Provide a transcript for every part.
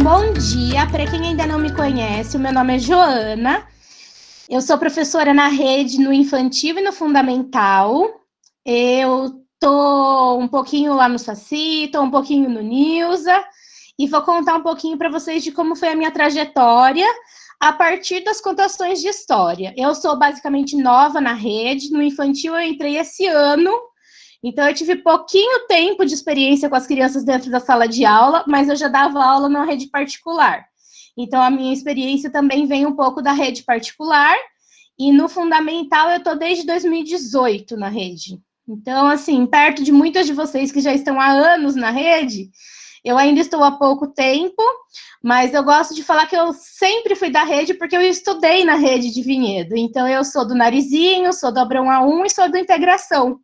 bom dia. Para quem ainda não me conhece, o meu nome é Joana. Eu sou professora na rede, no infantil e no fundamental. Eu tô um pouquinho lá no Saci, tô um pouquinho no Nilza, e vou contar um pouquinho para vocês de como foi a minha trajetória a partir das contações de história. Eu sou basicamente nova na rede, no infantil eu entrei esse ano, então eu tive pouquinho tempo de experiência com as crianças dentro da sala de aula, mas eu já dava aula na rede particular. Então a minha experiência também vem um pouco da rede particular, e no fundamental eu estou desde 2018 na rede. Então, assim, perto de muitas de vocês que já estão há anos na rede, eu ainda estou há pouco tempo, mas eu gosto de falar que eu sempre fui da rede porque eu estudei na rede de Vinhedo. Então, eu sou do Narizinho, sou do Abrão A1 e sou do Integração.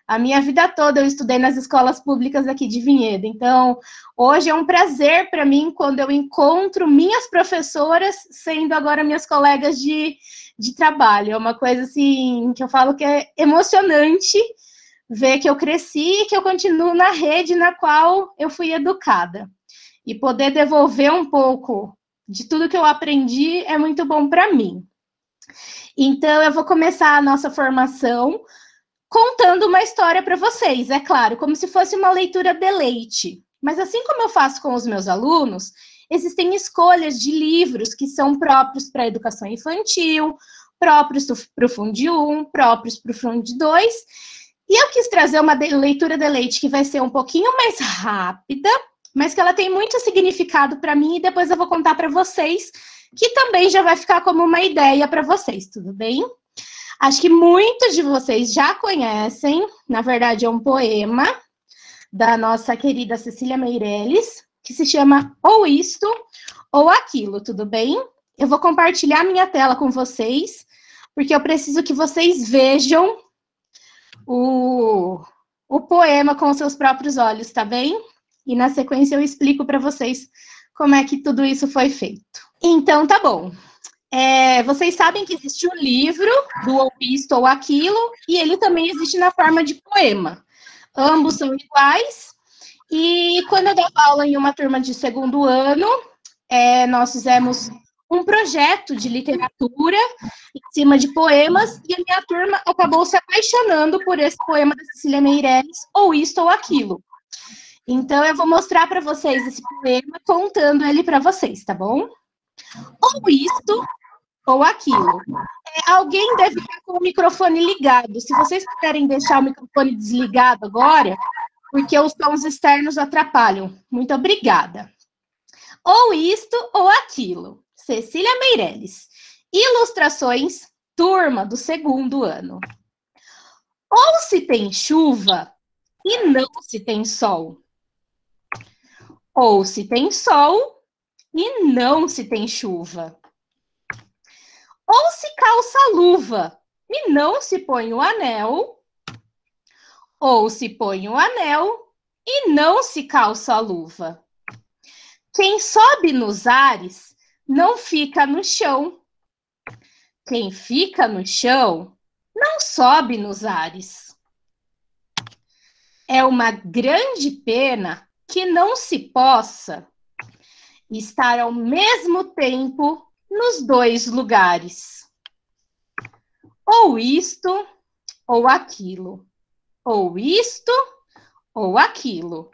A minha vida toda eu estudei nas escolas públicas aqui de Vinhedo. Então, hoje é um prazer para mim quando eu encontro minhas professoras sendo agora minhas colegas de trabalho. É uma coisa, assim, que eu falo que é emocionante ver que eu cresci e que eu continuo na rede na qual eu fui educada. E poder devolver um pouco de tudo que eu aprendi é muito bom para mim. Então, eu vou começar a nossa formação contando uma história para vocês, é claro, como se fosse uma leitura deleite. Mas assim como eu faço com os meus alunos, existem escolhas de livros que são próprios para a educação infantil, próprios para o Fundo 1, próprios para o Fundo 2, e eu quis trazer uma leitura deleite que vai ser um pouquinho mais rápida, mas que ela tem muito significado para mim, e depois eu vou contar para vocês, que também já vai ficar como uma ideia para vocês, tudo bem? Acho que muitos de vocês já conhecem, na verdade é um poema da nossa querida Cecília Meirelles, que se chama Ou Isto ou Aquilo, tudo bem? Eu vou compartilhar minha tela com vocês, porque eu preciso que vocês vejam o poema com os seus próprios olhos, tá bem? E na sequência eu explico para vocês como é que tudo isso foi feito. Então, tá bom. Vocês sabem que existe o livro do Ou Isto ou Aquilo, e ele também existe na forma de poema. Ambos são iguais, e quando eu dava aula em uma turma de segundo ano, nós fizemos um projeto de literatura em cima de poemas, e a minha turma acabou se apaixonando por esse poema da Cecília Meirelles, Ou Isto ou Aquilo. Então, eu vou mostrar para vocês esse poema, contando ele para vocês, tá bom? Ou isto ou aquilo. Alguém deve estar com o microfone ligado. Se vocês puderem deixar o microfone desligado agora, porque os sons externos atrapalham. Muito obrigada. Ou isto ou aquilo. Cecília Meirelles. Ilustrações, turma do segundo ano. Ou se tem chuva e não se tem sol. Ou se tem sol e não se tem chuva. Ou se calça a luva e não se põe o anel, ou se põe o anel e não se calça a luva. Quem sobe nos ares não fica no chão. Quem fica no chão não sobe nos ares. É uma grande pena que não se possa estar ao mesmo tempo nos dois lugares. Ou isto, ou aquilo. Ou isto, ou aquilo.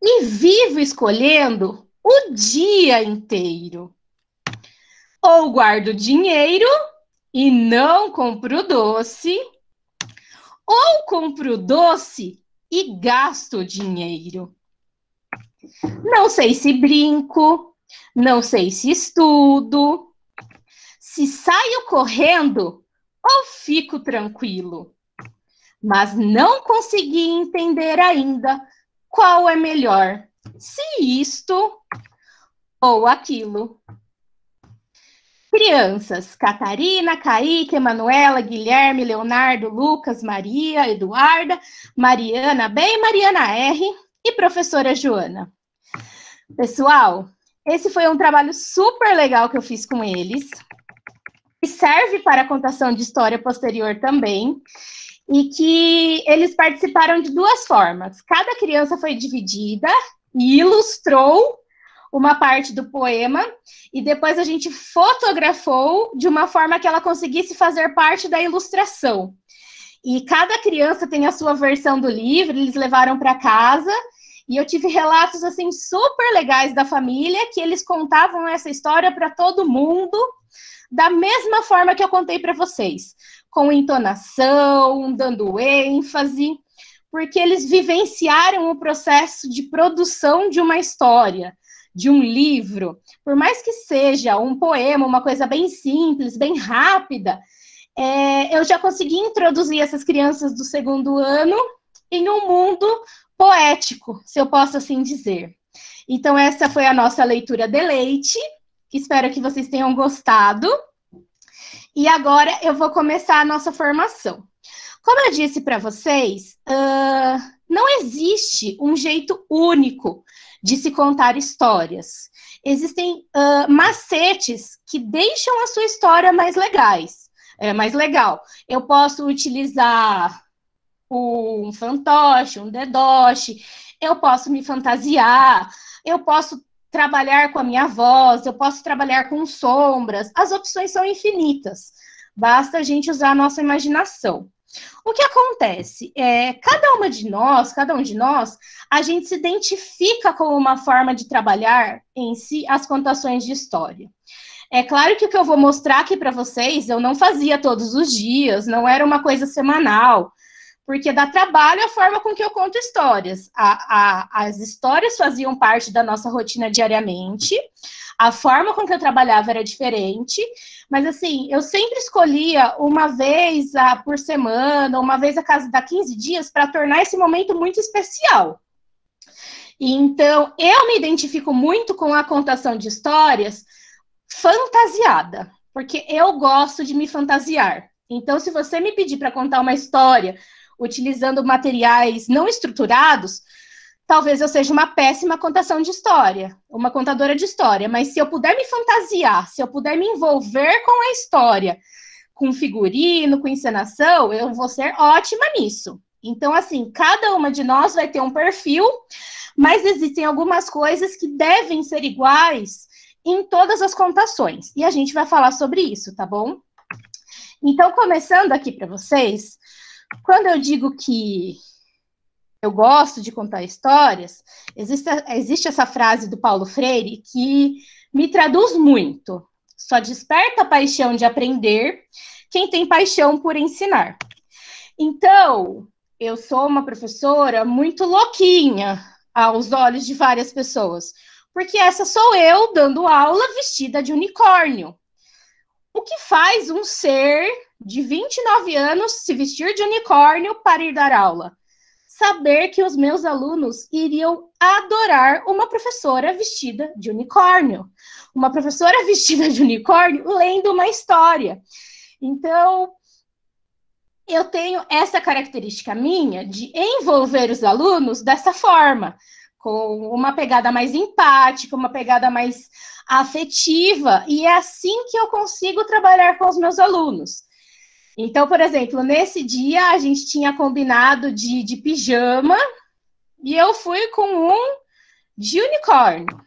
E vivo escolhendo o dia inteiro. Ou guardo dinheiro e não compro doce. Ou compro doce e gasto dinheiro. Não sei se brinco, não sei se estudo, se saio correndo ou fico tranquilo. Mas não consegui entender ainda qual é melhor, se isto ou aquilo. Crianças: Catarina, Kaique, Emanuela, Guilherme, Leonardo, Lucas, Maria, Eduarda, Mariana B e Mariana R e professora Joana. Pessoal, esse foi um trabalho super legal que eu fiz com eles, que serve para a contação de história posterior também, e que eles participaram de duas formas. Cada criança foi dividida e ilustrou uma parte do poema e depois a gente fotografou de uma forma que ela conseguisse fazer parte da ilustração. E cada criança tem a sua versão do livro, eles levaram para casa, e eu tive relatos, assim, super legais da família, que eles contavam essa história para todo mundo, da mesma forma que eu contei para vocês, com entonação, dando ênfase, porque eles vivenciaram o processo de produção de uma história, de um livro. Por mais que seja um poema, uma coisa bem simples, bem rápida, eu já consegui introduzir essas crianças do segundo ano em um mundo poético, se eu posso assim dizer. Então, essa foi a nossa leitura Deleite, espero que vocês tenham gostado. E agora eu vou começar a nossa formação. Como eu disse para vocês, não existe um jeito único de se contar histórias. Existem macetes que deixam a sua história mais legal. Eu posso utilizar um fantoche, um dedoche, eu posso me fantasiar, eu posso trabalhar com a minha voz, eu posso trabalhar com sombras, as opções são infinitas, basta a gente usar a nossa imaginação. O que acontece? Cada um de nós, a gente se identifica com uma forma de trabalhar em si as contações de história. É claro que o que eu vou mostrar aqui para vocês, eu não fazia todos os dias, não era uma coisa semanal, porque dá trabalho a forma com que eu conto histórias. As histórias faziam parte da nossa rotina diariamente, a forma com que eu trabalhava era diferente, mas assim, eu sempre escolhia uma vez por semana, uma vez a cada 15 dias, para tornar esse momento muito especial. Então, eu me identifico muito com a contação de histórias fantasiada, porque eu gosto de me fantasiar. Então, se você me pedir para contar uma história utilizando materiais não estruturados, talvez eu seja uma péssima contação de história, uma contadora de história, mas se eu puder me fantasiar, se eu puder me envolver com a história, com figurino, com encenação, eu vou ser ótima nisso. Então, assim, cada uma de nós vai ter um perfil, mas existem algumas coisas que devem ser iguais em todas as contações, e a gente vai falar sobre isso, tá bom? Então, começando aqui para vocês, quando eu digo que eu gosto de contar histórias, existe essa frase do Paulo Freire que me traduz muito. Só desperta a paixão de aprender quem tem paixão por ensinar. Então, eu sou uma professora muito louquinha aos olhos de várias pessoas, porque essa sou eu dando aula vestida de unicórnio. O que faz um ser de 29 anos se vestir de unicórnio para ir dar aula? Saber que os meus alunos iriam adorar uma professora vestida de unicórnio. Uma professora vestida de unicórnio lendo uma história. Então, eu tenho essa característica minha de envolver os alunos dessa forma, com uma pegada mais empática, uma pegada mais afetiva, e é assim que eu consigo trabalhar com os meus alunos. Então, por exemplo, nesse dia a gente tinha combinado de pijama, e eu fui com um de unicórnio.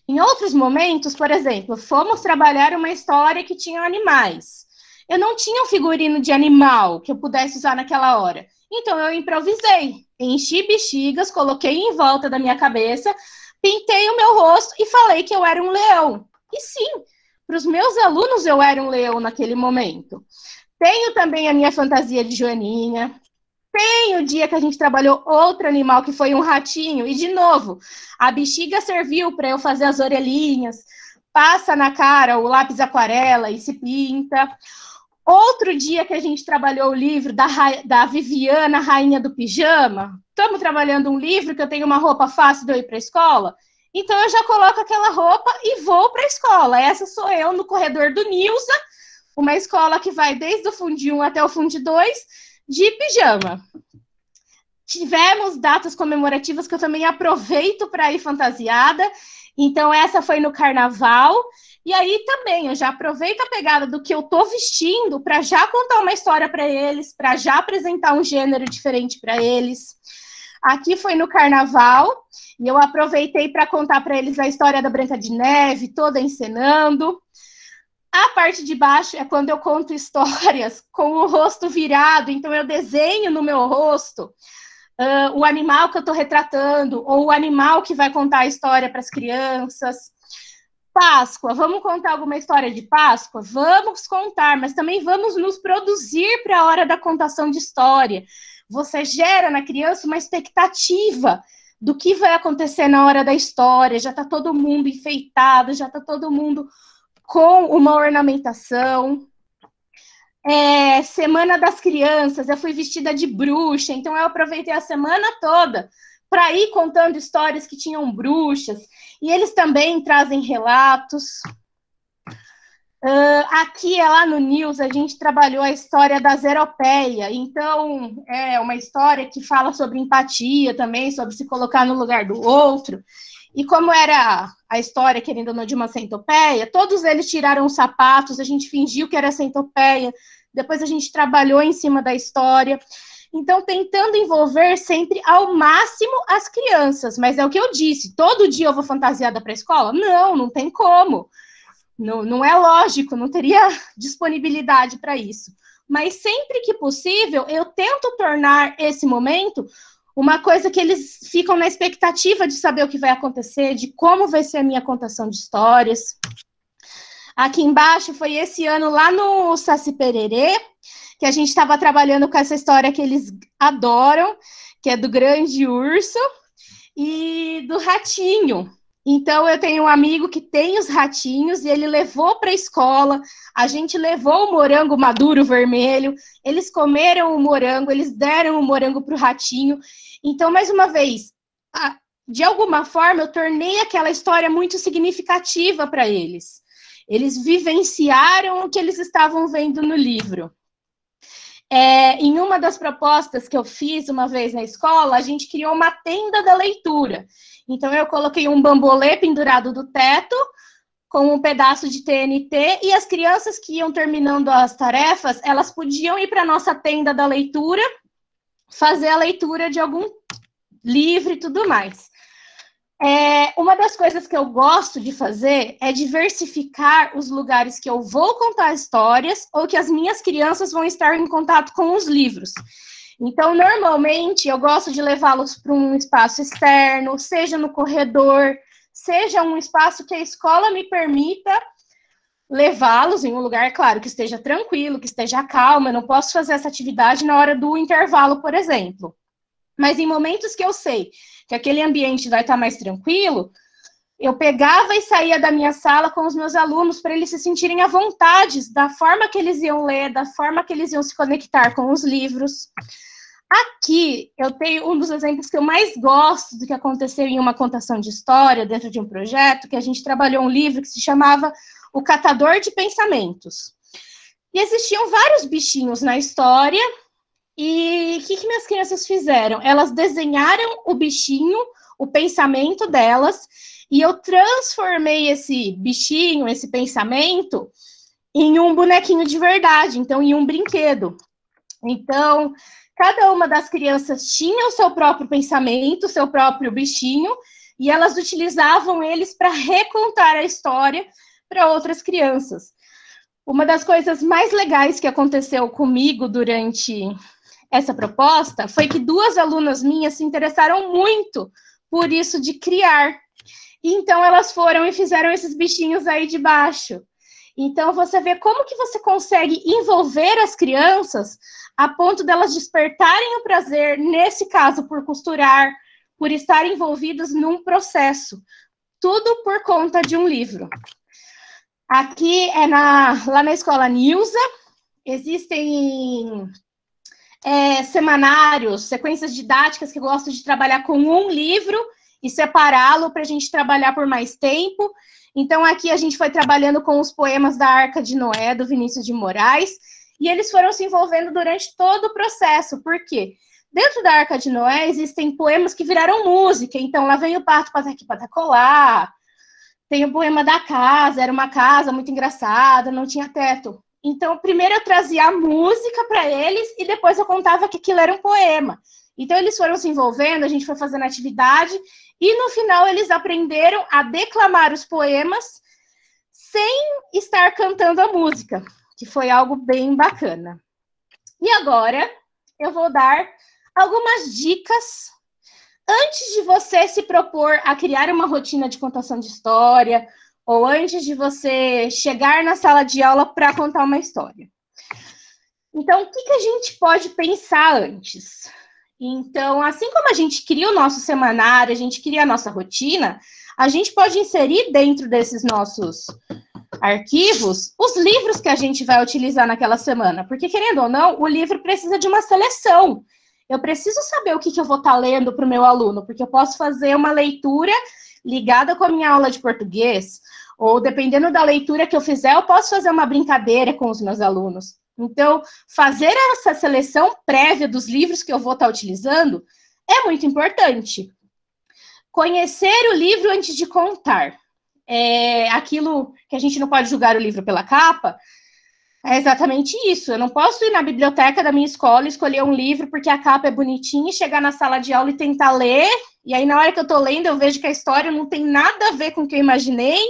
Em outros momentos, por exemplo, fomos trabalhar uma história que tinha animais. Eu não tinha um figurino de animal que eu pudesse usar naquela hora. Então, eu improvisei. Enchi bexigas, coloquei em volta da minha cabeça, pintei o meu rosto e falei que eu era um leão. E sim, para os meus alunos eu era um leão naquele momento. Tenho também a minha fantasia de joaninha. Tem o dia que a gente trabalhou outro animal, que foi um ratinho. E, de novo, a bexiga serviu para eu fazer as orelhinhas. Passa na cara o lápis aquarela e se pinta. Outro dia que a gente trabalhou o livro da Viviana, Rainha do Pijama. Estamos trabalhando um livro que eu tenho uma roupa fácil de eu ir para a escola. Então, eu já coloco aquela roupa e vou para a escola. Essa sou eu no corredor do Nilza, uma escola que vai desde o Fundo 1 até o Fundo 2, de pijama. Tivemos datas comemorativas que eu também aproveito para ir fantasiada. Então, essa foi no carnaval. E aí também, eu já aproveito a pegada do que eu estou vestindo para já contar uma história para eles, para já apresentar um gênero diferente para eles. Aqui foi no carnaval, e eu aproveitei para contar para eles a história da Branca de Neve, toda encenando. A parte de baixo é quando eu conto histórias com o rosto virado, então eu desenho no meu rosto o animal que eu estou retratando, ou o animal que vai contar a história para as crianças. Páscoa, vamos contar alguma história de Páscoa? Vamos contar, mas também vamos nos produzir para a hora da contação de história. Você gera na criança uma expectativa do que vai acontecer na hora da história, já está todo mundo enfeitado, já está todo mundo com uma ornamentação. Semana das Crianças, eu fui vestida de bruxa, então eu aproveitei a semana toda para ir contando histórias que tinham bruxas, e eles também trazem relatos. Aqui, lá no News, a gente trabalhou a história da Zeropeia, então é uma história que fala sobre empatia também, sobre se colocar no lugar do outro, e como era a história, querendo ou não, de uma centopeia, todos eles tiraram os sapatos, a gente fingiu que era centopeia, depois a gente trabalhou em cima da história, então tentando envolver sempre ao máximo as crianças, mas é o que eu disse, todo dia eu vou fantasiada para a escola? Não, não tem como. Não é lógico, não teria disponibilidade para isso. Mas sempre que possível, eu tento tornar esse momento uma coisa que eles ficam na expectativa de saber o que vai acontecer, de como vai ser a minha contação de histórias. Aqui embaixo foi esse ano lá no Saci Pererê, que a gente estava trabalhando com essa história que eles adoram, que é do grande urso e do ratinho. Então, eu tenho um amigo que tem os ratinhos e ele levou para a escola, a gente levou o morango maduro vermelho, eles comeram o morango, eles deram o morango para o ratinho. Então, mais uma vez, de alguma forma, eu tornei aquela história muito significativa para eles. Eles vivenciaram o que eles estavam vendo no livro. Em uma das propostas que eu fiz uma vez na escola, a gente criou uma tenda da leitura. Então, eu coloquei um bambolê pendurado do teto, com um pedaço de TNT, e as crianças que iam terminando as tarefas, elas podiam ir para a nossa tenda da leitura, fazer a leitura de algum livro e tudo mais. Uma das coisas que eu gosto de fazer é diversificar os lugares que eu vou contar histórias ou que as minhas crianças vão estar em contato com os livros. Então, normalmente, eu gosto de levá-los para um espaço externo, seja no corredor, seja um espaço que a escola me permita levá-los em um lugar, claro, que esteja tranquilo, que esteja calmo. Eu não posso fazer essa atividade na hora do intervalo, por exemplo. Mas em momentos que eu sei que aquele ambiente vai estar mais tranquilo, eu pegava e saía da minha sala com os meus alunos para eles se sentirem à vontade da forma que eles iam ler, da forma que eles iam se conectar com os livros. Aqui, eu tenho um dos exemplos que eu mais gosto do que aconteceu em uma contação de história, dentro de um projeto, que a gente trabalhou um livro que se chamava O Catador de Pensamentos. E existiam vários bichinhos na história, e o que minhas crianças fizeram? Elas desenharam o bichinho, o pensamento delas, e eu transformei esse bichinho, esse pensamento, em um bonequinho de verdade, então em um brinquedo. Então, cada uma das crianças tinha o seu próprio pensamento, o seu próprio bichinho, e elas utilizavam eles para recontar a história para outras crianças. Uma das coisas mais legais que aconteceu comigo durante essa proposta foi que 2 alunas minhas se interessaram muito por isso de criar. Então, elas foram e fizeram esses bichinhos aí de baixo. Então, você vê como que você consegue envolver as crianças a ponto delas despertarem o prazer, nesse caso, por costurar, por estar envolvidas num processo. Tudo por conta de um livro. Aqui lá na escola Nilza, existem semanários, sequências didáticas que eu gosto de trabalhar com um livro e separá-lo para a gente trabalhar por mais tempo. Então, aqui a gente foi trabalhando com os poemas da Arca de Noé, do Vinícius de Moraes, e eles foram se envolvendo durante todo o processo. Por quê? Dentro da Arca de Noé existem poemas que viraram música. Então, lá vem o pato pataqui patacolá, tem o poema da casa, era uma casa muito engraçada, não tinha teto. Então, primeiro eu trazia a música para eles e depois eu contava que aquilo era um poema. Então, eles foram se envolvendo, a gente foi fazendo atividade, e no final eles aprenderam a declamar os poemas sem estar cantando a música, que foi algo bem bacana. E agora, eu vou dar algumas dicas antes de você se propor a criar uma rotina de contação de história, ou antes de você chegar na sala de aula para contar uma história. Então, o que a gente pode pensar antes? Então, assim como a gente cria o nosso semanário, a gente cria a nossa rotina, a gente pode inserir dentro desses nossos arquivos os livros que a gente vai utilizar naquela semana. Porque, querendo ou não, o livro precisa de uma seleção. Eu preciso saber o que eu vou estar lendo para o meu aluno, porque eu posso fazer uma leitura ligada com a minha aula de português, ou dependendo da leitura que eu fizer, eu posso fazer uma brincadeira com os meus alunos. Então, fazer essa seleção prévia dos livros que eu vou estar utilizando é muito importante. Conhecer o livro antes de contar. Aquilo que a gente não pode julgar o livro pela capa, é exatamente isso. Eu não posso ir na biblioteca da minha escola, escolher um livro porque a capa é bonitinha, chegar na sala de aula e tentar ler, e aí na hora que eu estou lendo eu vejo que a história não tem nada a ver com o que eu imaginei,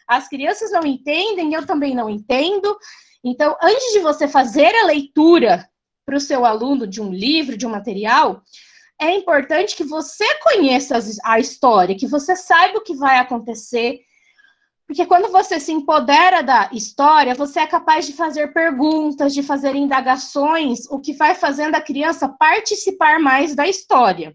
as crianças não entendem, eu também não entendo. Então, antes de você fazer a leitura para o seu aluno de um livro, de um material, é importante que você conheça a história, que você saiba o que vai acontecer, porque quando você se empodera da história, você é capaz de fazer perguntas, de fazer indagações, o que vai fazendo a criança participar mais da história.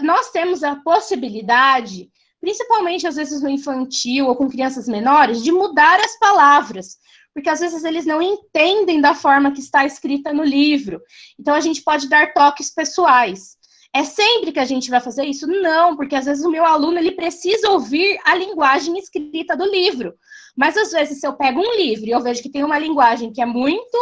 Nós temos a possibilidade, principalmente às vezes no infantil ou com crianças menores, de mudar as palavras, porque às vezes eles não entendem da forma que está escrita no livro. Então, a gente pode dar toques pessoais. É sempre que a gente vai fazer isso? Não, porque às vezes o meu aluno ele precisa ouvir a linguagem escrita do livro. Mas às vezes, se eu pego um livro e eu vejo que tem uma linguagem que é muito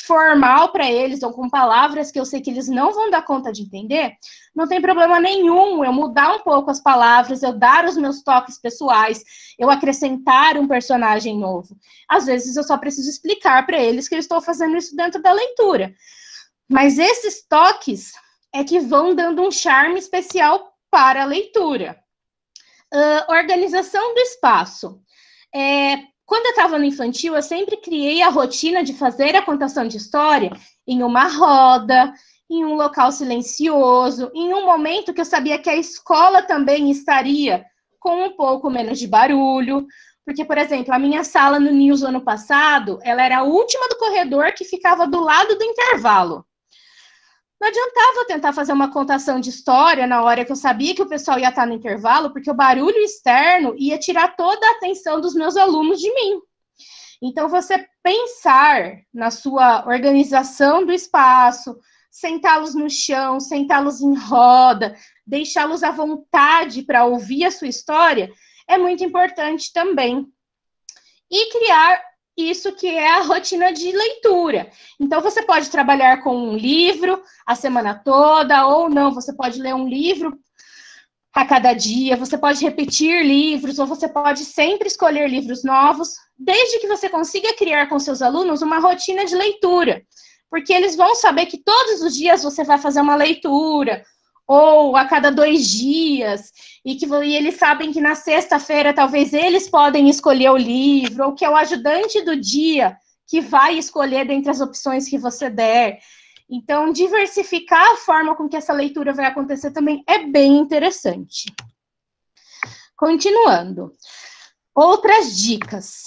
formal para eles, ou com palavras que eu sei que eles não vão dar conta de entender, não tem problema nenhum eu mudar um pouco as palavras, eu dar os meus toques pessoais, eu acrescentar um personagem novo. Às vezes eu só preciso explicar para eles que eu estou fazendo isso dentro da leitura. Mas esses toques é que vão dando um charme especial para a leitura. Organização do espaço. Quando eu estava no infantil, eu sempre criei a rotina de fazer a contação de história em uma roda, em um local silencioso, em um momento que eu sabia que a escola também estaria com um pouco menos de barulho. Porque, por exemplo, a minha sala no News ano passado, ela era a última do corredor que ficava do lado do intervalo. Não adiantava eu tentar fazer uma contação de história na hora que eu sabia que o pessoal ia estar no intervalo, porque o barulho externo ia tirar toda a atenção dos meus alunos de mim. Então, você pensar na sua organização do espaço, sentá-los no chão, sentá-los em roda, deixá-los à vontade para ouvir a sua história, é muito importante também. E criar isso que é a rotina de leitura. Então, você pode trabalhar com um livro a semana toda, ou não, você pode ler um livro a cada dia, você pode repetir livros, ou você pode sempre escolher livros novos, desde que você consiga criar com seus alunos uma rotina de leitura, porque eles vão saber que todos os dias você vai fazer uma leitura, ou a cada 2 dias, e eles sabem que na sexta-feira talvez eles podem escolher o livro, ou que é o ajudante do dia que vai escolher dentre as opções que você der. Então, diversificar a forma com que essa leitura vai acontecer também é bem interessante. Continuando. Outras dicas,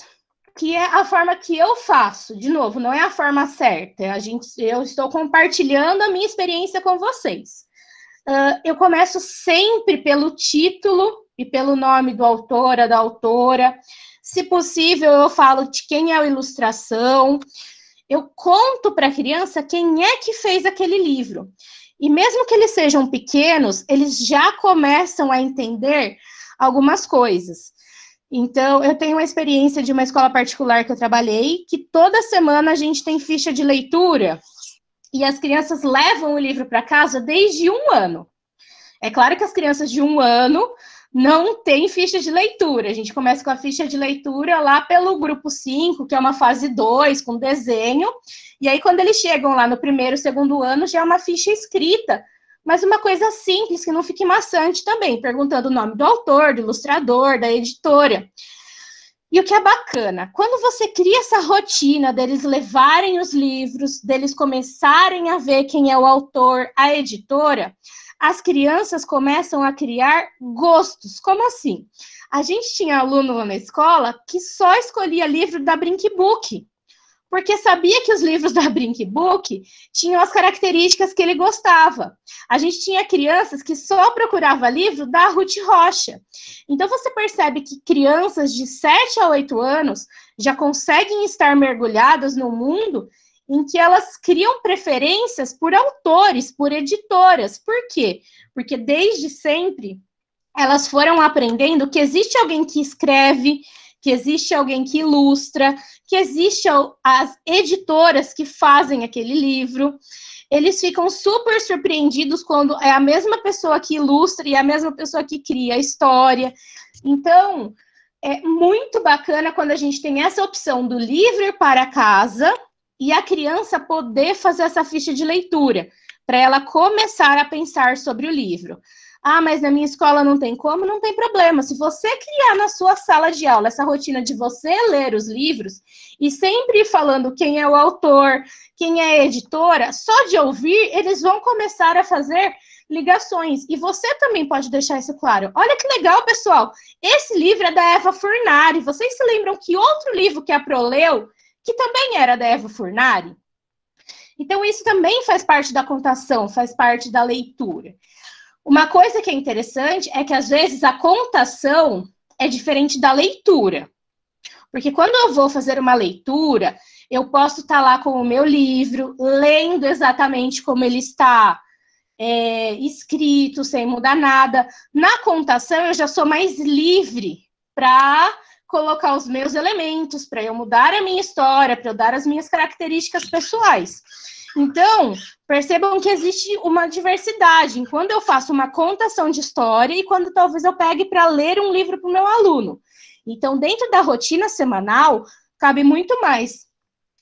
que é a forma que eu faço. De novo, não é a forma certa. Eu estou compartilhando a minha experiência com vocês. Eu começo sempre pelo título e pelo nome do autor, da autora. Se possível, eu falo de quem é a ilustração. Eu conto para a criança quem é que fez aquele livro. E mesmo que eles sejam pequenos, eles já começam a entender algumas coisas. Então, eu tenho uma experiência de uma escola particular que eu trabalhei, que toda semana a gente tem ficha de leitura, e as crianças levam o livro para casa desde 1 ano. É claro que as crianças de 1 ano não tem ficha de leitura. A gente começa com a ficha de leitura lá pelo grupo 5, que é uma fase 2, com desenho. E aí, quando eles chegam lá no primeiro, segundo ano, já é uma ficha escrita, mas uma coisa simples, que não fique maçante também, perguntando o nome do autor, do ilustrador, da editora. E o que é bacana, quando você cria essa rotina deles levarem os livros, deles começarem a ver quem é o autor, a editora, as crianças começam a criar gostos. Como assim? A gente tinha aluno lá na escola que só escolhia livro da Brinkbook, porque sabia que os livros da Brinkbook tinham as características que ele gostava. A gente tinha crianças que só procurava livro da Ruth Rocha. Então, você percebe que crianças de 7 a 8 anos já conseguem estar mergulhadas no mundo em que elas criam preferências por autores, por editoras. Por quê? Porque desde sempre elas foram aprendendo que existe alguém que escreve, que existe alguém que ilustra, que existe as editoras que fazem aquele livro. Eles ficam super surpreendidos quando é a mesma pessoa que ilustra e a mesma pessoa que cria a história. Então, é muito bacana quando a gente tem essa opção do livro ir para casa e a criança poder fazer essa ficha de leitura, para ela começar a pensar sobre o livro. Ah, mas na minha escola não tem como? Não tem problema. Se você criar na sua sala de aula essa rotina de você ler os livros e sempre falando quem é o autor, quem é a editora, só de ouvir, eles vão começar a fazer ligações. E você também pode deixar isso claro. Olha que legal, pessoal. Esse livro é da Eva Furnari. Vocês se lembram que outro livro que a Pro leu, que também era da Eva Furnari? Então, isso também faz parte da contação, faz parte da leitura. Uma coisa que é interessante é que, às vezes, a contação é diferente da leitura. Porque quando eu vou fazer uma leitura, eu posso estar lá com o meu livro, lendo exatamente como ele está escrito, sem mudar nada. Na contação, eu já sou mais livre para colocar os meus elementos, para eu mudar a minha história, para eu dar as minhas características pessoais. Então, percebam que existe uma diversidade em quando eu faço uma contação de história e quando talvez eu pegue para ler um livro para o meu aluno. Então, dentro da rotina semanal, cabe muito mais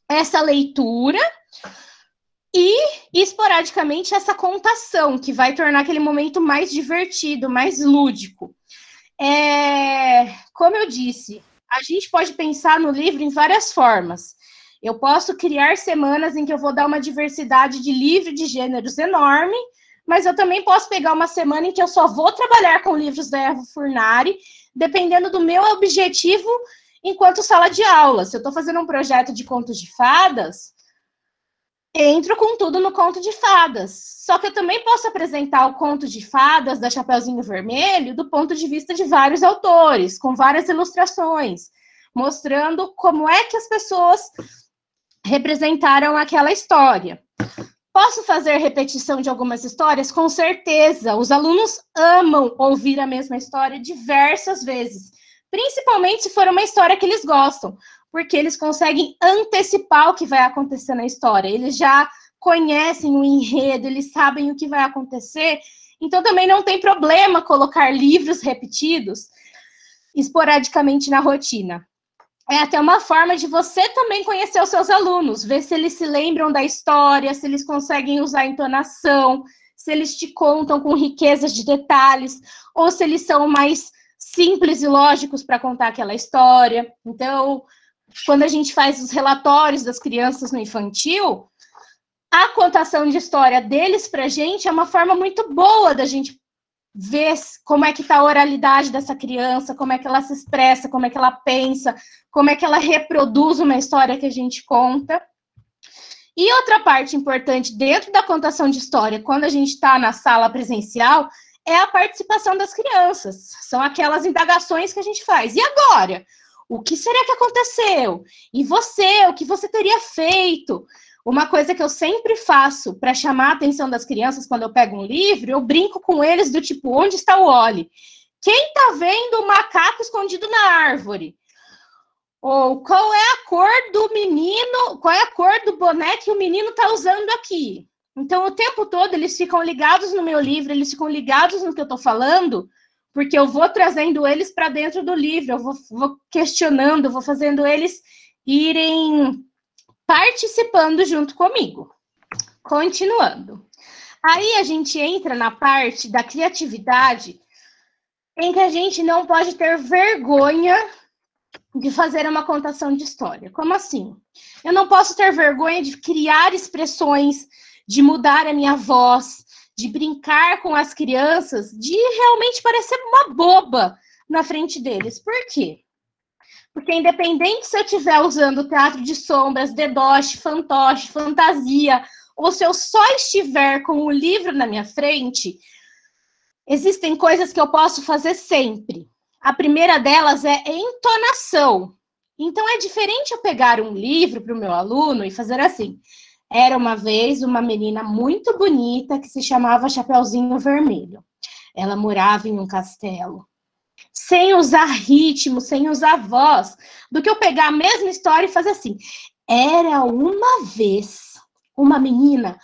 essa leitura e, esporadicamente, essa contação, que vai tornar aquele momento mais divertido, mais lúdico. Como eu disse, a gente pode pensar no livro em várias formas. Eu posso criar semanas em que eu vou dar uma diversidade de livro de gêneros enorme, mas eu também posso pegar uma semana em que eu só vou trabalhar com livros da Eva Furnari, dependendo do meu objetivo enquanto sala de aula. Se eu estou fazendo um projeto de contos de fadas, entro com tudo no conto de fadas. Só que eu também posso apresentar o conto de fadas da Chapeuzinho Vermelho do ponto de vista de vários autores, com várias ilustrações, mostrando como é que as pessoas representaram aquela história. Posso fazer repetição de algumas histórias? Com certeza. Os alunos amam ouvir a mesma história diversas vezes, principalmente se for uma história que eles gostam, porque eles conseguem antecipar o que vai acontecer na história. Eles já conhecem o enredo, eles sabem o que vai acontecer, então também não tem problema colocar livros repetidos esporadicamente na rotina. É até uma forma de você também conhecer os seus alunos, ver se eles se lembram da história, se eles conseguem usar a entonação, se eles te contam com riquezas de detalhes, ou se eles são mais simples e lógicos para contar aquela história. Então, quando a gente faz os relatórios das crianças no infantil, a contação de história deles para a gente é uma forma muito boa da gente ver como é que está a oralidade dessa criança, como é que ela se expressa, como é que ela pensa, como é que ela reproduz uma história que a gente conta. E outra parte importante dentro da contação de história, quando a gente está na sala presencial, é a participação das crianças. São aquelas indagações que a gente faz. E agora? O que será que aconteceu? E você? O que você teria feito? Uma coisa que eu sempre faço para chamar a atenção das crianças quando eu pego um livro, eu brinco com eles do tipo, onde está o Oli? Quem está vendo o macaco escondido na árvore? Ou qual é a cor do menino, qual é a cor do boné que o menino está usando aqui? Então, o tempo todo, eles ficam ligados no meu livro, eles ficam ligados no que eu estou falando, porque eu vou trazendo eles para dentro do livro, eu vou questionando, vou fazendo eles irem participando junto comigo. Continuando. Aí a gente entra na parte da criatividade, em que a gente não pode ter vergonha de fazer uma contação de história. Como assim? Eu não posso ter vergonha de criar expressões, de mudar a minha voz, de brincar com as crianças, de realmente parecer uma boba na frente deles. Por quê? Porque independente se eu estiver usando teatro de sombras, deboche, fantoche, fantasia, ou se eu só estiver com o livro na minha frente, existem coisas que eu posso fazer sempre. A primeira delas é entonação. Então, é diferente eu pegar um livro para o meu aluno e fazer assim. Era uma vez uma menina muito bonita que se chamava Chapeuzinho Vermelho. Ela morava em um castelo. Sem usar ritmo, sem usar voz, do que eu pegar a mesma história e fazer assim. Era uma vez uma menina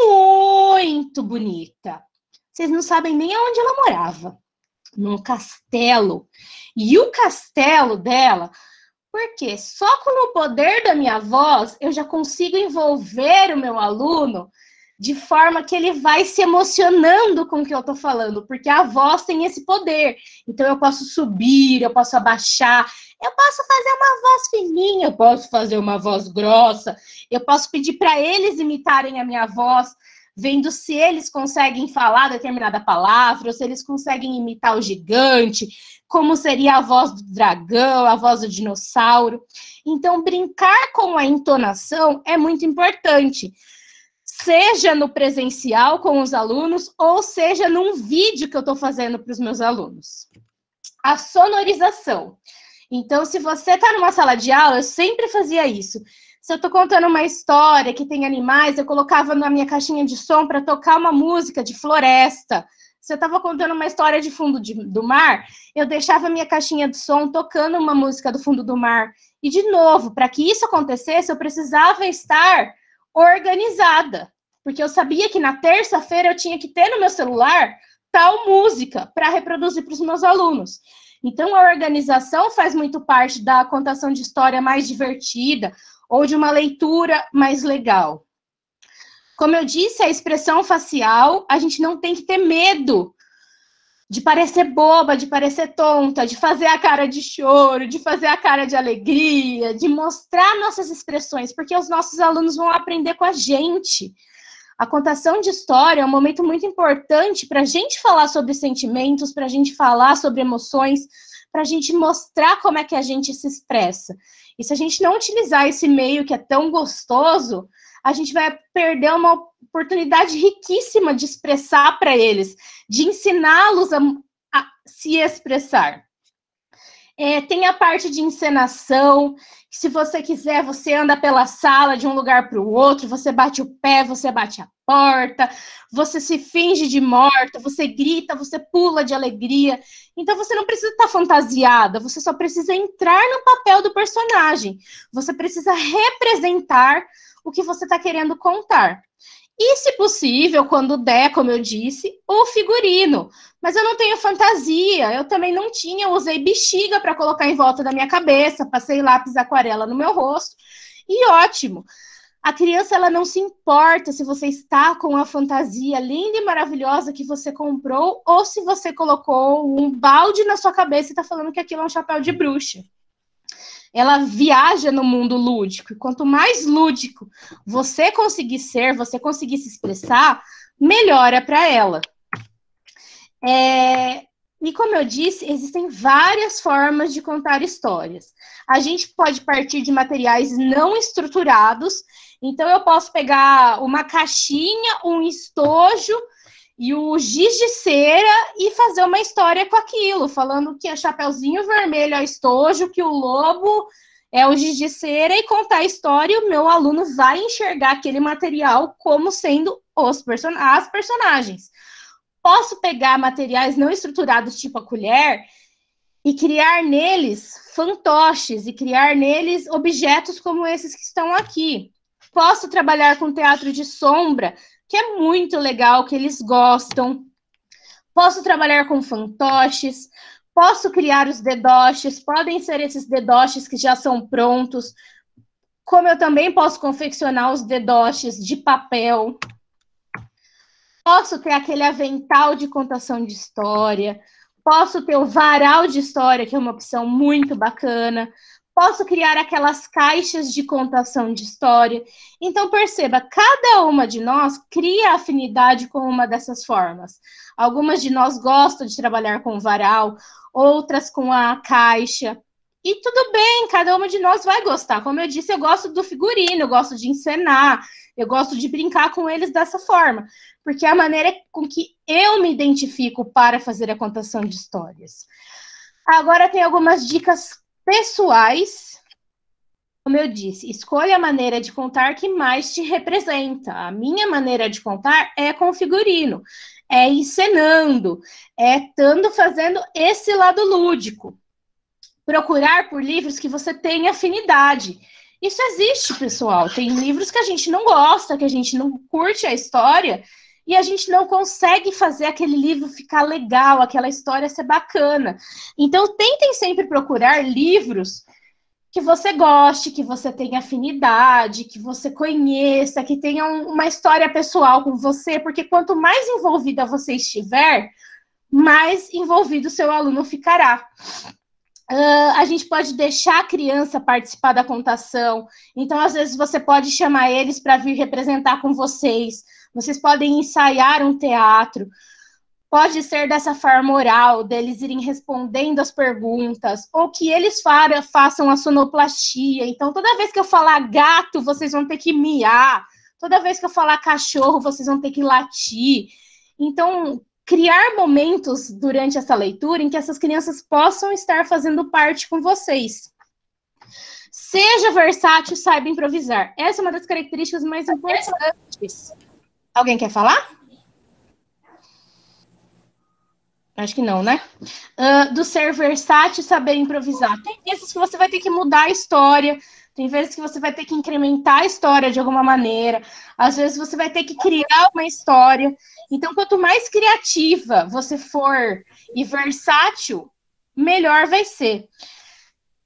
muito bonita. Vocês não sabem nem onde ela morava. Num castelo. E o castelo dela, porque só com o poder da minha voz, eu já consigo envolver o meu aluno de forma que ele vai se emocionando com o que eu estou falando, porque a voz tem esse poder. Então, eu posso subir, eu posso abaixar, eu posso fazer uma voz fininha, eu posso fazer uma voz grossa, eu posso pedir para eles imitarem a minha voz, vendo se eles conseguem falar determinada palavra, ou se eles conseguem imitar o gigante, como seria a voz do dragão, a voz do dinossauro. Então, brincar com a entonação é muito importante, seja no presencial com os alunos, ou seja num vídeo que eu estou fazendo para os meus alunos. A sonorização. Então, se você está numa sala de aula, eu sempre fazia isso. Se eu estou contando uma história que tem animais, eu colocava na minha caixinha de som para tocar uma música de floresta. Se eu estava contando uma história de fundo do mar, eu deixava a minha caixinha de som tocando uma música do fundo do mar. E, de novo, para que isso acontecesse, eu precisava estar organizada. Porque eu sabia que na terça-feira eu tinha que ter no meu celular tal música para reproduzir para os meus alunos. Então, a organização faz muito parte da contação de história mais divertida, ou de uma leitura mais legal. Como eu disse, a expressão facial, a gente não tem que ter medo de parecer boba, de parecer tonta, de fazer a cara de choro, de fazer a cara de alegria, de mostrar nossas expressões, porque os nossos alunos vão aprender com a gente. A contação de história é um momento muito importante para a gente falar sobre sentimentos, para a gente falar sobre emoções, para a gente mostrar como é que a gente se expressa. E se a gente não utilizar esse meio que é tão gostoso, a gente vai perder uma oportunidade riquíssima de expressar para eles, de ensiná-los a se expressar. Tem a parte de encenação, que se você quiser, você anda pela sala de um lugar para o outro, você bate o pé, você bate a porta, você se finge de morta, você grita, você pula de alegria. Então, você não precisa estar fantasiada, você só precisa entrar no papel do personagem. Você precisa representar o que você está querendo contar. E, se possível, quando der, como eu disse, o figurino. Mas eu não tenho fantasia, eu também não tinha, eu usei bexiga para colocar em volta da minha cabeça, passei lápis aquarela no meu rosto, e ótimo. A criança, ela não se importa se você está com a fantasia linda e maravilhosa que você comprou, ou se você colocou um balde na sua cabeça e está falando que aquilo é um chapéu de bruxa. Ela viaja no mundo lúdico, e quanto mais lúdico você conseguir ser, você conseguir se expressar, melhor é para ela. E como eu disse, existem várias formas de contar histórias. A gente pode partir de materiais não estruturados, então eu posso pegar uma caixinha, um estojo e o giz de cera e fazer uma história com aquilo, falando que é Chapeuzinho Vermelho é o estojo, que o lobo é o giz de cera, e contar a história, e o meu aluno vai enxergar aquele material como sendo as personagens. Posso pegar materiais não estruturados, tipo a colher, e criar neles fantoches, e criar neles objetos como esses que estão aqui. Posso trabalhar com teatro de sombra, que é muito legal, que eles gostam. Posso trabalhar com fantoches, posso criar os dedoches, podem ser esses dedoches que já são prontos, como eu também posso confeccionar os dedoches de papel. Posso ter aquele avental de contação de história, posso ter o varal de história, que é uma opção muito bacana, posso criar aquelas caixas de contação de história. Então, perceba, cada uma de nós cria afinidade com uma dessas formas. Algumas de nós gostam de trabalhar com o varal, outras com a caixa. E tudo bem, cada uma de nós vai gostar. Como eu disse, eu gosto do figurino, eu gosto de encenar, eu gosto de brincar com eles dessa forma, porque é a maneira com que eu me identifico para fazer a contação de histórias. Agora tem algumas dicas pessoais. Como eu disse, escolha a maneira de contar que mais te representa. A minha maneira de contar é com figurino, é encenando, é estando fazendo esse lado lúdico. Procurar por livros que você tenha afinidade. Isso existe, pessoal. Tem livros que a gente não gosta, que a gente não curte a história, e a gente não consegue fazer aquele livro ficar legal, aquela história ser bacana. Então, tentem sempre procurar livros que você goste, que você tenha afinidade, que você conheça, que tenha uma história pessoal com você, porque quanto mais envolvida você estiver, mais envolvido o seu aluno ficará. A gente pode deixar a criança participar da contação. Então, às vezes, você pode chamar eles para vir representar com vocês. Vocês podem ensaiar um teatro. Pode ser dessa forma oral, deles irem respondendo as perguntas, ou que eles façam a sonoplastia. Então, toda vez que eu falar gato, vocês vão ter que miar. Toda vez que eu falar cachorro, vocês vão ter que latir. Então, criar momentos durante essa leitura em que essas crianças possam estar fazendo parte com vocês. Seja versátil, saiba improvisar. Essa é uma das características mais importantes. Alguém quer falar? Acho que não, né? Do ser versátil, saber improvisar. Tem vezes que você vai ter que mudar a história, tem vezes que você vai ter que incrementar a história de alguma maneira, às vezes você vai ter que criar uma história. Então, quanto mais criativa você for e versátil, melhor vai ser.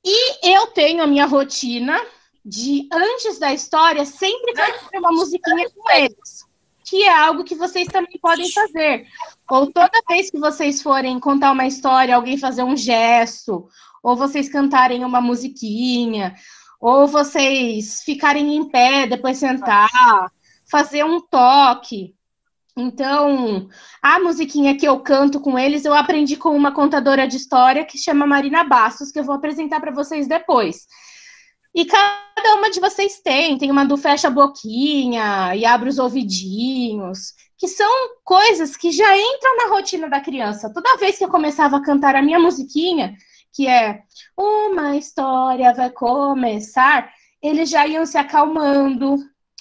E eu tenho a minha rotina de, antes da história, sempre cantar uma musiquinha com eles, que é algo que vocês também podem fazer. Ou toda vez que vocês forem contar uma história, alguém fazer um gesto, ou vocês cantarem uma musiquinha, ou vocês ficarem em pé, depois sentar, fazer um toque. Então, a musiquinha que eu canto com eles, eu aprendi com uma contadora de história que chama Marina Bastos, que eu vou apresentar para vocês depois. E cada uma de vocês tem uma do fecha a boquinha e abre os ouvidinhos, que são coisas que já entram na rotina da criança. Toda vez que eu começava a cantar a minha musiquinha, que é uma história vai começar, eles já iam se acalmando,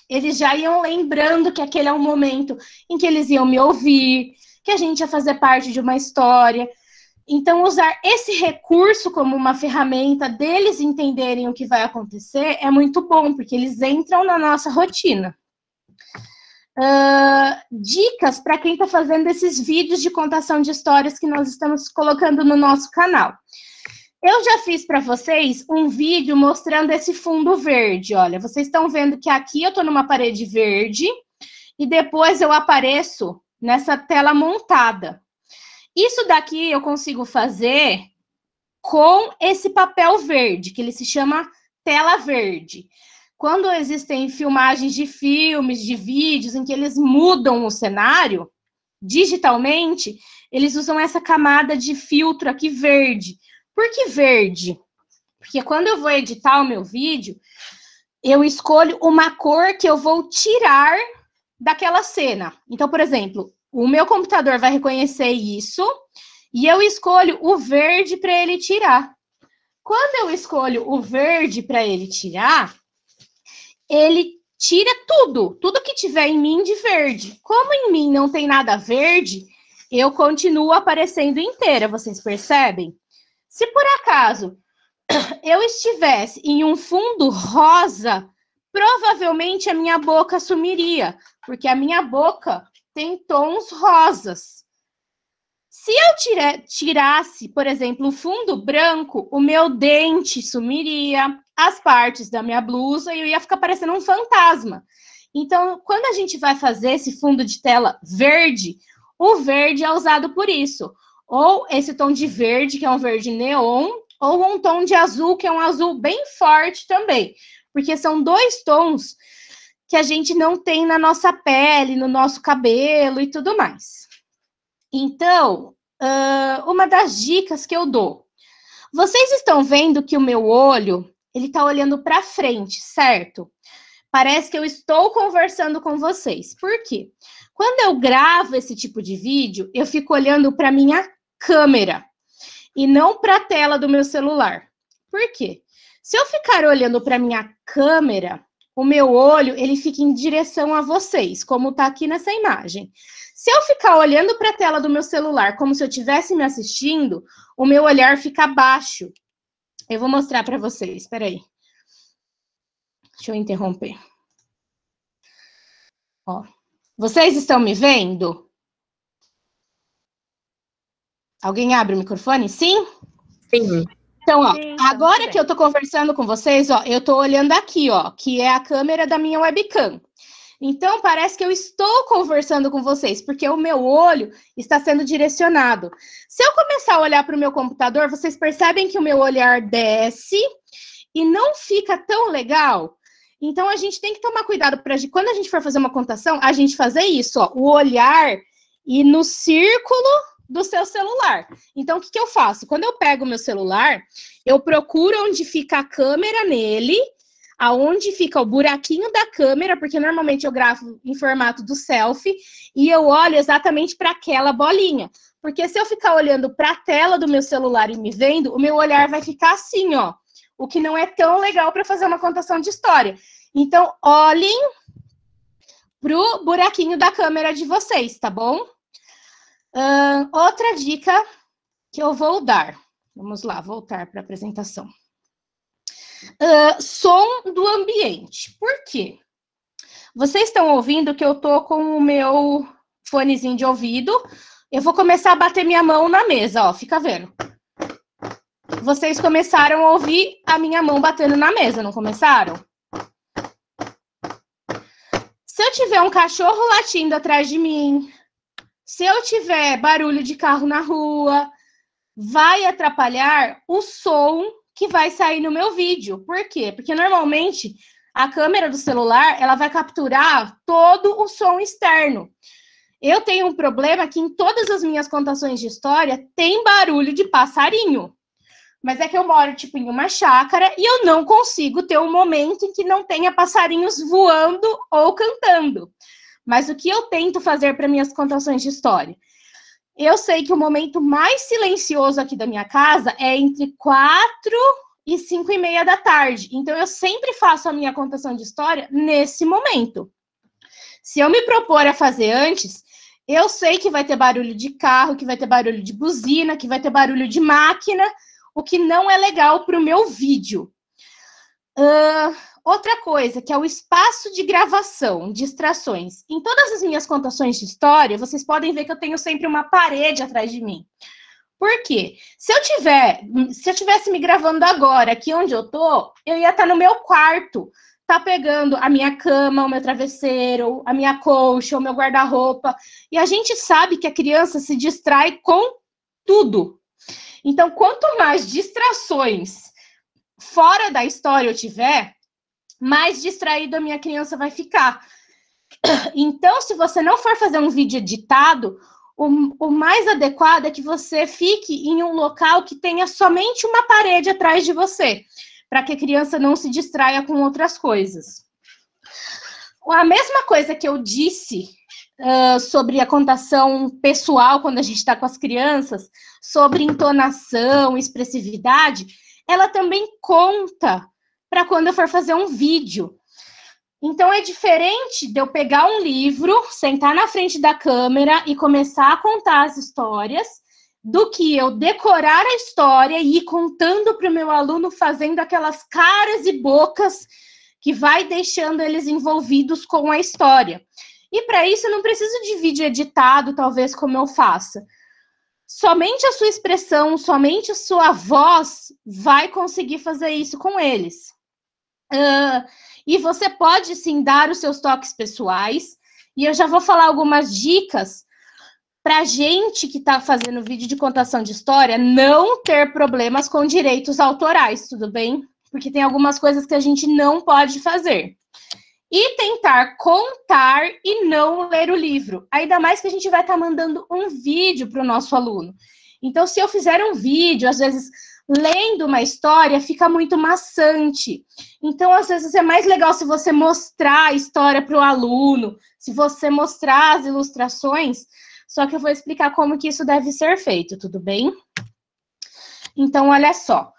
eles já iam lembrando que aquele é um momento em que eles iam me ouvir, que a gente ia fazer parte de uma história. Então, usar esse recurso como uma ferramenta deles entenderem o que vai acontecer é muito bom, porque eles entram na nossa rotina. Dicas para quem está fazendo esses vídeos de contação de histórias que nós estamos colocando no nosso canal. Eu já fiz para vocês um vídeo mostrando esse fundo verde. Olha, vocês estão vendo que aqui eu estou numa parede verde e depois eu apareço nessa tela montada. Isso daqui eu consigo fazer com esse papel verde, que ele se chama tela verde. Quando existem filmagens de filmes, de vídeos, em que eles mudam o cenário, digitalmente, eles usam essa camada de filtro aqui verde. Por que verde? Porque quando eu vou editar o meu vídeo, eu escolho uma cor que eu vou tirar daquela cena. Então, por exemplo, o meu computador vai reconhecer isso e eu escolho o verde para ele tirar. Quando eu escolho o verde para ele tirar, ele tira tudo que tiver em mim de verde. Como em mim não tem nada verde, eu continuo aparecendo inteira, vocês percebem? Se por acaso eu estivesse em um fundo rosa, provavelmente a minha boca sumiria, porque a minha boca tem tons rosas. Se eu tirasse, por exemplo, o fundo branco, o meu dente sumiria, as partes da minha blusa, e eu ia ficar parecendo um fantasma. Então, quando a gente vai fazer esse fundo de tela verde, o verde é usado por isso. Ou esse tom de verde, que é um verde neon, ou um tom de azul, que é um azul bem forte também. Porque são dois tons que a gente não tem na nossa pele, no nosso cabelo e tudo mais. Então, uma das dicas que eu dou. Vocês estão vendo que o meu olho, ele está olhando para frente, certo? Parece que eu estou conversando com vocês. Por quê? Quando eu gravo esse tipo de vídeo, eu fico olhando para minha câmera e não para a tela do meu celular. Por quê? Se eu ficar olhando para minha câmera, o meu olho, ele fica em direção a vocês, como está aqui nessa imagem. Se eu ficar olhando para a tela do meu celular como se eu estivesse me assistindo, o meu olhar fica baixo. Eu vou mostrar para vocês, espera aí. Deixa eu interromper. Ó, vocês estão me vendo? Alguém abre o microfone? Sim? Sim. Então, ó, agora que eu tô conversando com vocês, ó, eu tô olhando aqui, ó, que é a câmera da minha webcam. Então, parece que eu estou conversando com vocês, porque o meu olho está sendo direcionado. Se eu começar a olhar para o meu computador, vocês percebem que o meu olhar desce e não fica tão legal? Então, a gente tem que tomar cuidado para quando a gente for fazer uma contação, a gente fazer isso, ó, o olhar e no círculo do seu celular. Então, o que eu faço? Quando eu pego o meu celular, eu procuro onde fica a câmera nele, aonde fica o buraquinho da câmera, porque normalmente eu gravo em formato do selfie, e eu olho exatamente para aquela bolinha. Porque se eu ficar olhando para a tela do meu celular e me vendo, o meu olhar vai ficar assim, ó. O que não é tão legal para fazer uma contação de história. Então, olhem pro buraquinho da câmera de vocês, tá bom? Outra dica que eu vou dar. Vamos lá, voltar para a apresentação. Som do ambiente. Por quê? Vocês estão ouvindo que eu tô com o meu fonezinho de ouvido. Eu vou começar a bater minha mão na mesa, ó. Fica vendo. Vocês começaram a ouvir a minha mão batendo na mesa, não começaram? Se eu tiver um cachorro latindo atrás de mim, se eu tiver barulho de carro na rua, vai atrapalhar o som que vai sair no meu vídeo. Por quê? Porque normalmente a câmera do celular, ela vai capturar todo o som externo. Eu tenho um problema que em todas as minhas contações de história tem barulho de passarinho. Mas é que eu moro, tipo, em uma chácara e eu não consigo ter um momento em que não tenha passarinhos voando ou cantando. Mas o que eu tento fazer para minhas contações de história? Eu sei que o momento mais silencioso aqui da minha casa é entre 4 e 5:30 da tarde. Então, eu sempre faço a minha contação de história nesse momento. Se eu me propor a fazer antes, eu sei que vai ter barulho de carro, que vai ter barulho de buzina, que vai ter barulho de máquina, o que não é legal para o meu vídeo. Outra coisa, que é o espaço de gravação, distrações. Em todas as minhas contações de história, vocês podem ver que eu tenho sempre uma parede atrás de mim. Por quê? Se eu tivesse me gravando agora, aqui onde eu tô, eu ia estar no meu quarto, tá pegando a minha cama, o meu travesseiro, a minha colcha, o meu guarda-roupa. E a gente sabe que a criança se distrai com tudo. Então, quanto mais distrações fora da história eu tiver, mais distraído a minha criança vai ficar. Então, se você não for fazer um vídeo editado, o mais adequado é que você fique em um local que tenha somente uma parede atrás de você, para que a criança não se distraia com outras coisas. A mesma coisa que eu disse sobre a contação pessoal quando a gente está com as crianças, sobre entonação, expressividade, ela também conta para quando eu for fazer um vídeo. Então, é diferente de eu pegar um livro, sentar na frente da câmera e começar a contar as histórias, do que eu decorar a história e ir contando para o meu aluno, fazendo aquelas caras e bocas que vai deixando eles envolvidos com a história. E para isso, eu não preciso de vídeo editado, talvez, como eu faça. somente a sua expressão, somente a sua voz vai conseguir fazer isso com eles. E você pode, sim, dar os seus toques pessoais, e eu já vou falar algumas dicas para gente que está fazendo vídeo de contação de história não ter problemas com direitos autorais, tudo bem? Porque tem algumas coisas que a gente não pode fazer. E tentar contar e não ler o livro. Ainda mais que a gente vai estar mandando um vídeo para o nosso aluno. Então, se eu fizer um vídeo, às vezes, lendo uma história, fica muito maçante. Então, às vezes, é mais legal se você mostrar a história para o aluno, se você mostrar as ilustrações, só que eu vou explicar como que isso deve ser feito, tudo bem? Então, olha só.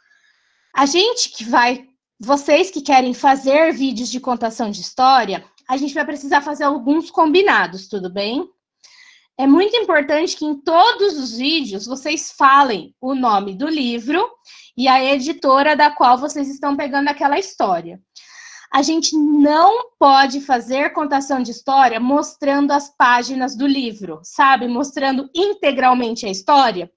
A gente que vai, vocês que querem fazer vídeos de contação de história, a gente vai precisar fazer alguns combinados, tudo bem? É muito importante que em todos os vídeos vocês falem o nome do livro e a editora da qual vocês estão pegando aquela história. A gente não pode fazer contação de história mostrando as páginas do livro, sabe? Mostrando integralmente a história,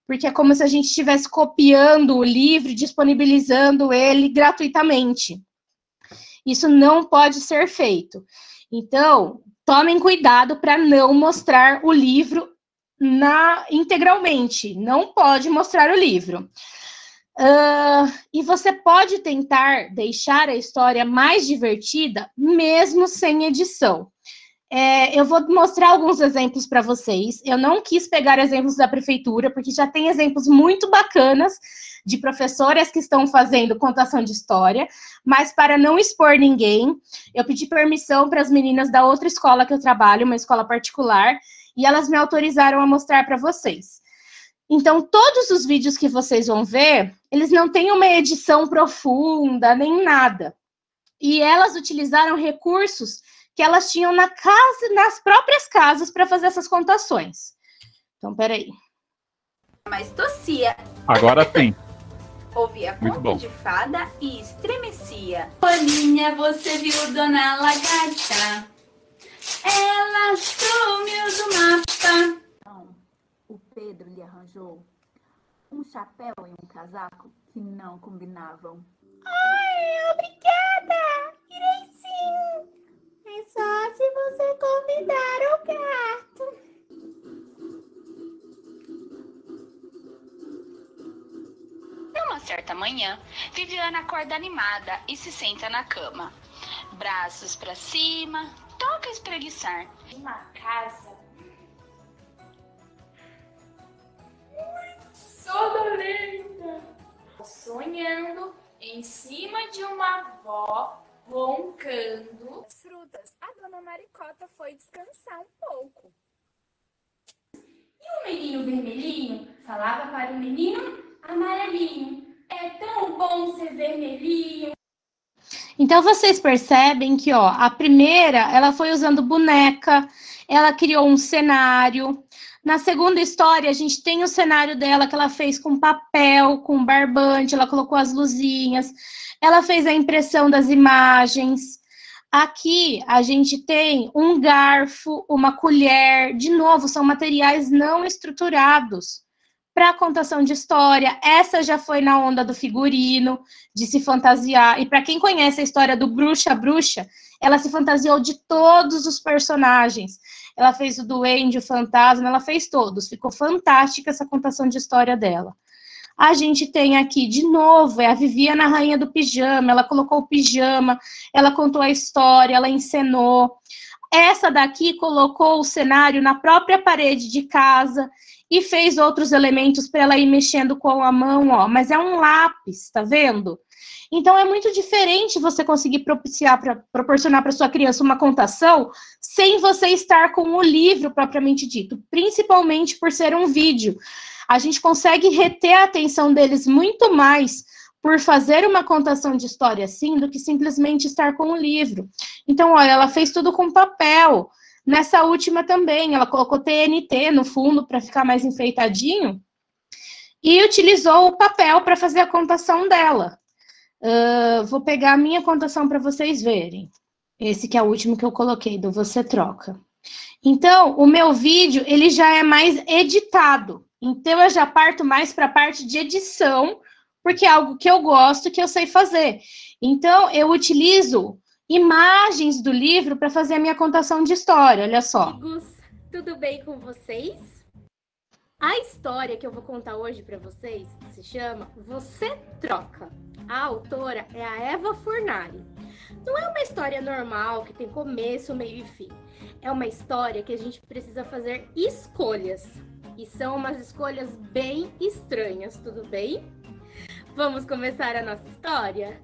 porque é como se a gente estivesse copiando o livro e disponibilizando ele gratuitamente. Isso não pode ser feito. Então, tomem cuidado para não mostrar o livro integralmente. Não pode mostrar o livro. E você pode tentar deixar a história mais divertida, mesmo sem edição. Eu vou mostrar alguns exemplos para vocês. Eu não quis pegar exemplos da prefeitura, porque já tem exemplos muito bacanas de professoras que estão fazendo contação de história, mas para não expor ninguém, eu pedi permissão para as meninas da outra escola que eu trabalho, uma escola particular, e elas me autorizaram a mostrar para vocês. Então, todos os vídeos que vocês vão ver, eles não têm uma edição profunda, nem nada. E elas utilizaram recursos que elas tinham nas próprias casas para fazer essas contações. Então, peraí. Mas tossia. Agora tem. Ouvia conto de fada e estremecia. Boninha, você viu Dona Lagarta? Ela sumiu do mapa. O Pedro lhe arranjou um chapéu e um casaco que não combinavam. Ai, obrigada! Irei sim! É só se você convidar o gato. Numa certa manhã, Viviana acorda animada e se senta na cama. Braços pra cima, toca espreguiçar. Uma casa muito sonolenta. Sonhando em cima de uma avó, roncando. As frutas, a dona Maricota foi descansar um pouco. E o menino vermelhinho falava para o menino amarelinho: é tão bom ser vermelhinho. Então, vocês percebem que, ó, a primeira, ela foi usando boneca, ela criou um cenário. Na segunda história, a gente tem o cenário dela que ela fez com papel, com barbante, ela colocou as luzinhas, ela fez a impressão das imagens. Aqui, a gente tem um garfo, uma colher, de novo, são materiais não estruturados para contação de história. Essa já foi na onda do figurino, de se fantasiar. E para quem conhece a história do Bruxa, ela se fantasiou de todos os personagens. Ela fez o duende, o fantasma, ela fez todos. Ficou fantástica essa contação de história dela. A gente tem aqui, de novo, a Viviana, a rainha do pijama. Ela colocou o pijama, ela contou a história, ela encenou. Essa daqui colocou o cenário na própria parede de casa e fez outros elementos para ela ir mexendo com a mão, ó. Mas é um lápis, tá vendo? Então, é muito diferente você conseguir proporcionar para sua criança uma contação sem você estar com o livro propriamente dito, principalmente por ser um vídeo. A gente consegue reter a atenção deles muito mais por fazer uma contação de história assim do que simplesmente estar com o livro. Então, olha, ela fez tudo com papel. Nessa última também, ela colocou TNT no fundo para ficar mais enfeitadinho e utilizou o papel para fazer a contação dela. Vou pegar a minha contação para vocês verem. Esse que é o último que eu coloquei, do Você Troca. Então, o meu vídeo, ele já é mais editado. Então, eu já parto mais para a parte de edição, porque é algo que eu gosto, que eu sei fazer. Então, eu utilizo imagens do livro para fazer a minha contação de história, olha só. Amigos, tudo bem com vocês? A história que eu vou contar hoje para vocês se chama Você Troca. A autora é a Eva Furnari. Não é uma história normal, que tem começo, meio e fim. É uma história que a gente precisa fazer escolhas. E são umas escolhas bem estranhas, tudo bem? Vamos começar a nossa história?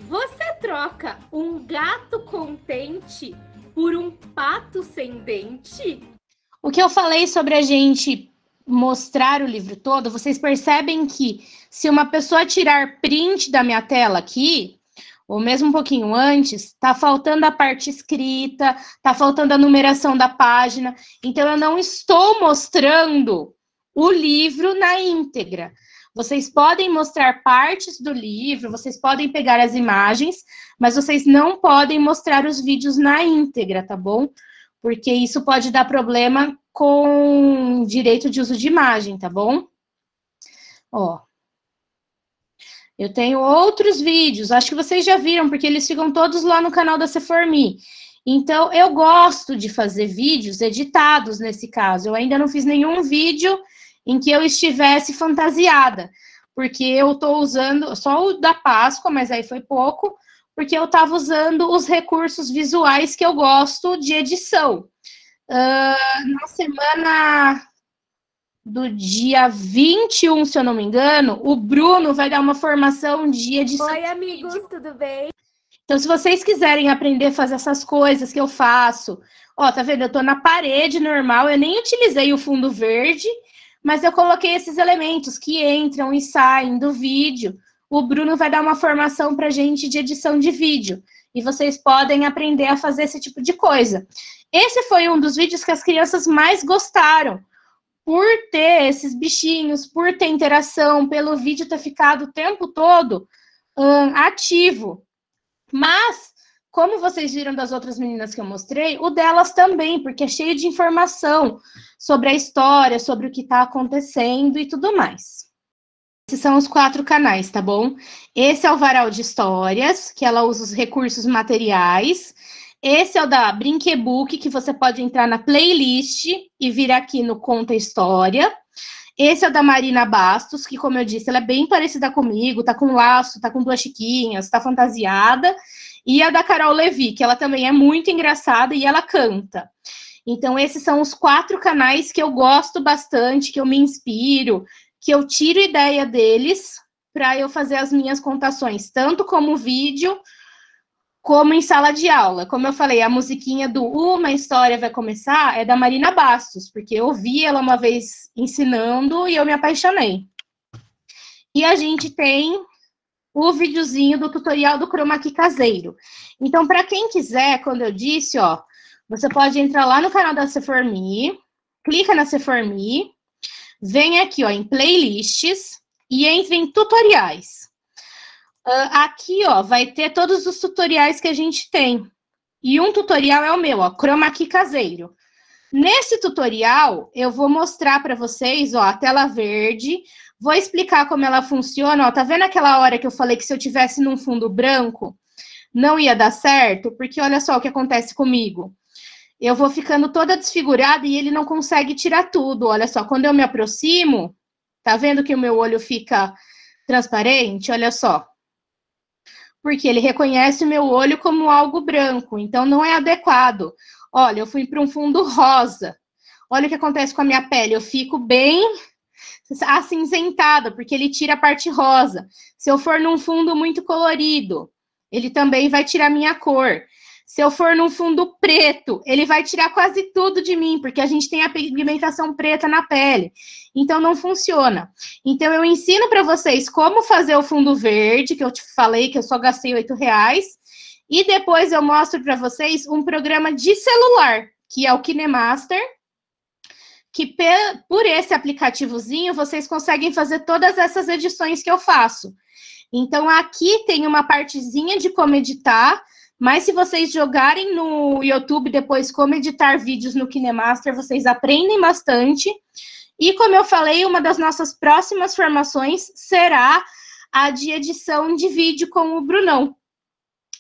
Você troca um gato contente por um pato sem dente? O que eu falei sobre a gente mostrar o livro todo, vocês percebem que se uma pessoa tirar print da minha tela aqui, ou mesmo um pouquinho antes, tá faltando a parte escrita, tá faltando a numeração da página, então eu não estou mostrando o livro na íntegra. Vocês podem mostrar partes do livro, vocês podem pegar as imagens, mas vocês não podem mostrar os vídeos na íntegra, tá bom? Porque isso pode dar problema com direito de uso de imagem, tá bom? Ó. Eu tenho outros vídeos, acho que vocês já viram, porque eles ficam todos lá no canal da C4Me. Então, eu gosto de fazer vídeos editados nesse caso. Eu ainda não fiz nenhum vídeo em que eu estivesse fantasiada, porque eu estou usando só o da Páscoa, mas aí foi pouco, porque eu estava usando os recursos visuais que eu gosto de edição. Na semana do dia 21, se eu não me engano, o Bruno vai dar uma formação de edição. Oi, amigos, tudo bem? Então, se vocês quiserem aprender a fazer essas coisas que eu faço, ó, tá vendo? Eu tô na parede normal, eu nem utilizei o fundo verde, mas eu coloquei esses elementos que entram e saem do vídeo. O Bruno vai dar uma formação pra gente de edição de vídeo. E vocês podem aprender a fazer esse tipo de coisa. Esse foi um dos vídeos que as crianças mais gostaram. Por ter esses bichinhos, por ter interação, pelo vídeo ter ficado o tempo todo ativo. Mas, como vocês viram das outras meninas que eu mostrei, o delas também, porque é cheio de informação sobre a história, sobre o que está acontecendo e tudo mais. Esses são os 4 canais, tá bom? Esse é o Varal de Histórias, que ela usa os recursos materiais. Esse é o da Brinquebook, que você pode entrar na playlist e vir aqui no Conta História. Esse é o da Marina Bastos, que, como eu disse, ela é bem parecida comigo, tá com laço, tá com 2 chiquinhas, tá fantasiada. E a da Carol Levi, que ela também é muito engraçada e ela canta. Então, esses são os 4 canais que eu gosto bastante, que eu me inspiro, que eu tiro ideia deles para eu fazer as minhas contações, tanto como vídeo, como em sala de aula. Como eu falei, a musiquinha do Uma História Vai Começar é da Marina Bastos, porque eu vi ela uma vez ensinando e eu me apaixonei. E a gente tem o videozinho do tutorial do Chroma Key caseiro. Então, para quem quiser, quando eu disse, ó, você pode entrar lá no canal da C4Me, clica na C4Me, vem aqui, ó, em playlists e entre em tutoriais. Aqui, ó, vai ter todos os tutoriais que a gente tem. E um tutorial é o meu, ó, Chroma Key caseiro. Nesse tutorial, eu vou mostrar para vocês, ó, a tela verde, vou explicar como ela funciona, ó, tá vendo aquela hora que eu falei que se eu tivesse num fundo branco, não ia dar certo? Porque olha só o que acontece comigo. Eu vou ficando toda desfigurada e ele não consegue tirar tudo, olha só, quando eu me aproximo, tá vendo que o meu olho fica transparente? Olha só. Porque ele reconhece o meu olho como algo branco, então não é adequado. Olha, eu fui para um fundo rosa. Olha o que acontece com a minha pele, eu fico bem acinzentada, porque ele tira a parte rosa. Se eu for num fundo muito colorido, ele também vai tirar a minha cor. Se eu for num fundo preto, ele vai tirar quase tudo de mim, porque a gente tem a pigmentação preta na pele. Então, não funciona. Então, eu ensino para vocês como fazer o fundo verde, que eu te falei que eu só gastei R$8. E depois eu mostro para vocês um programa de celular, que é o KineMaster, que por esse aplicativozinho, vocês conseguem fazer todas essas edições que eu faço. Então, aqui tem uma partezinha de como editar, mas se vocês jogarem no YouTube depois como editar vídeos no KineMaster, vocês aprendem bastante. E, como eu falei, uma das nossas próximas formações será a de edição de vídeo com o Brunão.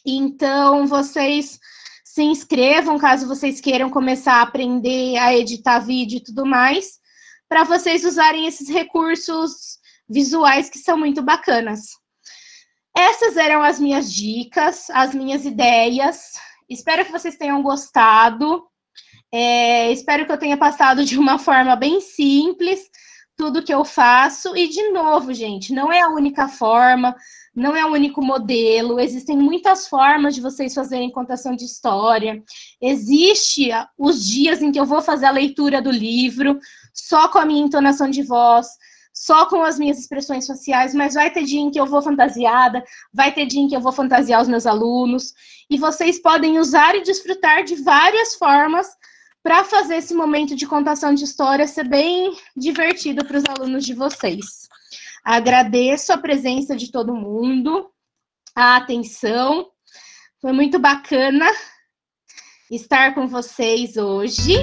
Então, vocês se inscrevam, caso vocês queiram começar a aprender a editar vídeo e tudo mais, para vocês usarem esses recursos visuais que são muito bacanas. Essas eram as minhas dicas, as minhas ideias. Espero que vocês tenham gostado. Espero que eu tenha passado de uma forma bem simples tudo que eu faço. E, de novo, gente, não é a única forma, não é o único modelo. Existem muitas formas de vocês fazerem contação de história. Existe os dias em que eu vou fazer a leitura do livro, só com a minha entonação de voz, só com as minhas expressões faciais, mas vai ter dia em que eu vou fantasiada, vai ter dia em que eu vou fantasiar os meus alunos, e vocês podem usar e desfrutar de várias formas para fazer esse momento de contação de história ser bem divertido para os alunos de vocês. Agradeço a presença de todo mundo, a atenção, foi muito bacana estar com vocês hoje.